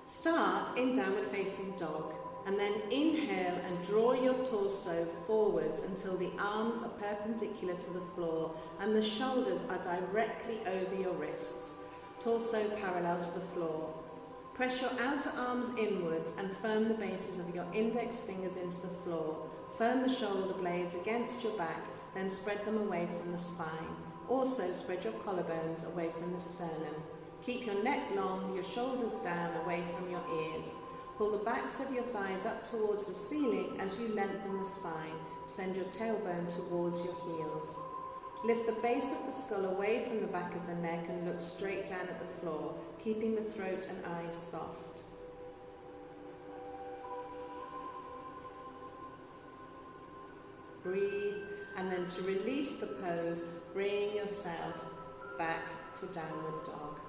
Start in downward facing dog and then inhale and draw your torso forwards until the arms are perpendicular to the floor and the shoulders are directly over your wrists, torso parallel to the floor. Press your outer arms inwards and firm the bases of your index fingers into the floor. Firm the shoulder blades against your back, then spread them away from the spine. Also spread your collarbones away from the sternum. Keep your neck long, your shoulders down away from your ears. Pull the backs of your thighs up towards the ceiling as you lengthen the spine. Send your tailbone towards your heels. Lift the base of the skull away from the back of the neck and look straight down at the floor, keeping the throat and eyes soft. Breathe, and then to release the pose, bring yourself back to downward dog.